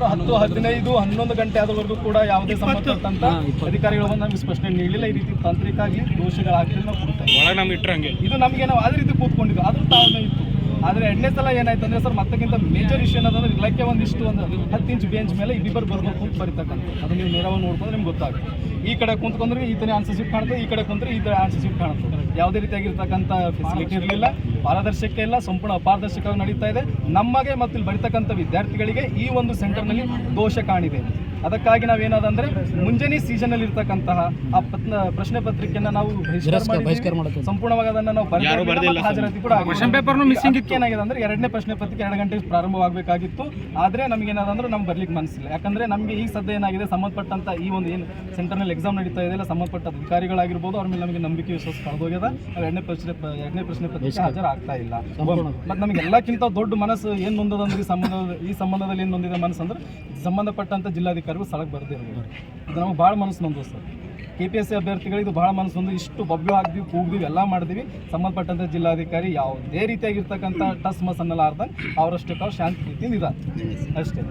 10, 15, 11 ಗಂಟೆ ಆದವರೆಗೂ ಕೂಡ ಯಾವುದೇ ಸಂಬಂಧಪಟ್ಟಂತ ಅಧಿಕಾರಿಗಳು ಬಂದು ನಮಗೆ ಸ್ಪಷ್ಟನೆ ನೀಡಲಿಲ್ಲ. ಈ ರೀತಿ ತಾಂತ್ರಿಕವಾಗಿ ದೋಷಗಳಾಗ್ತಿಲ್ಲ ನಾವು ಕೊಡ್ತೇವೆ. ಇದು ನಮಗೆ ನಾವು ಅದೇ ರೀತಿ ಕೂತ್ಕೊಂಡಿದ್ದು ಅದ್ರ ತಾಳ್ಮೆ ಇತ್ತು. ಆದರೆ ಎರಡನೇ ಸಲ ಏನಾಯ್ತು ಅಂದರೆ ಸರ್ ಮತ್ತಕ್ಕಿಂತ ಮೇಜರ್ ಇಶ್ಯೂ ಏನಂದ್ರೆ ಇಲಾಖೆ ಒಂದಿಷ್ಟು ಒಂದು 10 ಇಂಚ್ ಬೆಂಚ್ ಮೇಲೆ ಇಬ್ಬರು ಬರ್ಬೇಕು ಅಂತ ಬರೀತಕ್ಕಂಥ ಅದು ನೀವು ನೇರವಾಗಿ ನೋಡ್ಕೊಂಡ್ರೆ ನಿಮ್ಗೆ ಗೊತ್ತಾಗುತ್ತೆ. ಈ ಕಡೆ ಕುಂತ್ಕೊಂಡ್ರೆ ಈ ಥರ ಆನ್ಸರ್ ಶೀಟ್ ಕಾಣುತ್ತೆ, ಈ ಕಡೆ ಕುಂತ್ರೆ ಈ ಥರ ಆನ್ಸರ್ ಶೀಟ್ ಕಾಣುತ್ತೆ. ಯಾವುದೇ ರೀತಿಯಾಗಿರ್ತಕ್ಕಂಥ ಫೆಸಿಲಿಟಿ ಇರಲಿಲ್ಲ, ಪಾರದರ್ಶಕ ಇಲ್ಲ, ಸಂಪೂರ್ಣ ಅಪಾರದರ್ಶಕವಾಗಿ ನಡೀತಾ ಇದೆ. ನಮಗೆ ಮತ್ತು ಇಲ್ಲಿ ಬರೀತಕ್ಕಂಥ ವಿದ್ಯಾರ್ಥಿಗಳಿಗೆ ಈ ಒಂದು ಸೆಂಟರ್ನಲ್ಲಿ ದೋಷ ಕಾಣಿದೆ. ಅದಕ್ಕಾಗಿ ನಾವೇನಾದಂದ್ರೆ ಮುಂಜಾನೆ ಸೀಸನಲ್ಲಿ ಇರ್ತಕ್ಕಂತಹ ಆ ಪ್ರಶ್ನೆ ಪತ್ರಿಕೆಯನ್ನು ನಾವು ಬಹಿಷ್ಕಾರ ಮಾಡಿದ್ವಿ. ಸಂಪೂರ್ಣವಾಗಿ ಅದನ್ನು ನಾವು ಹಾಜರಾತಿ ಕೂಡ ಏನಾಗಿದೆ ಅಂದ್ರೆ ಎರಡನೇ ಪ್ರಶ್ನೆ ಪತ್ರಿಕೆ 2 ಗಂಟೆಗೆ ಪ್ರಾರಂಭವಾಗಬೇಕಾಗಿತ್ತು. ಆದರೆ ನಮ್ಗೆ ಏನಾದಂದ್ರೆ ನಮ್ಗೆ ಬರ್ಲಿಕ್ಕೆ ಮನಸ್ಸಿಲ್ಲ. ಯಾಕಂದ್ರೆ ನಮಗೆ ಈಗ ಸದ್ಯ ಏನಾಗಿದೆ ಸಂಬಂಧಪಟ್ಟಂತ ಈ ಒಂದು ಏನು ಸೆಂಟರ್ನಲ್ಲಿ ಎಕ್ಸಾಮ್ ನಡೀತಾ ಇದೆಯಲ್ಲ ಸಂಬಂಧಪಟ್ಟ ಅಧಿಕಾರಿಗಳಾಗಿರ್ಬೋದು ಅವ್ರ ಮೇಲೆ ನಮಗೆ ನಂಬಿಕೆ ವಿಶ್ವಾಸ ಕಳೆದೋಗ್ಯದ. ನಾವು ಎರಡನೇ ಪ್ರಶ್ನೆ ಪತ್ರಿಕೆ ಹಾಜರಾಗ್ತಾ ಇಲ್ಲ. ಮತ್ತು ನಮಗೆ ಎಲ್ಲಕ್ಕಿಂತ ದೊಡ್ಡ ಮನಸ್ಸು ಏನು ನೊಂದದಂದ್ರೆ ಈ ಸಂಬಂಧದಲ್ಲಿ ಏನು ನೊಂದಿದೆ ಮನಸ್ಸು ಅಂದ್ರೆ ಸಂಬಂಧಪಟ್ಟಂತ ಜಿಲ್ಲಾಧಿಕಾರಿಗಳು ಸ್ಥಳಕ್ಕೆ ಬರೆದಿರೋದು ಅದು ನಮಗೆ ಭಾಳ ಮನಸ್ಸು ನೊಂದು ಸರ್. KPSC ಅಭ್ಯರ್ಥಿಗಳಿಗೆ ಇದು ಭಾಳ ಮನಸ್ಸು ನೊಂದು. ಇಷ್ಟು ಬಬ್ಬು ಹಾಕ್ತೀವಿ, ಕೂಗ್ತೀವಿ, ಎಲ್ಲ ಮಾಡ್ತೀವಿ. ಸಂಬಂಧಪಟ್ಟಂಥ ಜಿಲ್ಲಾಧಿಕಾರಿ ಯಾವುದೇ ರೀತಿಯಾಗಿರ್ತಕ್ಕಂಥ ಟಸ್ ಮಸ್ ಅನ್ನಲಾರ್ದಂಗೆ ಅವರಷ್ಟಕ್ಕೆ ಅವ್ರು ಶಾಂತಿ ರೀತಿಯಿಂದ ಇದ್ದಾರೆ ಅಷ್ಟೇ.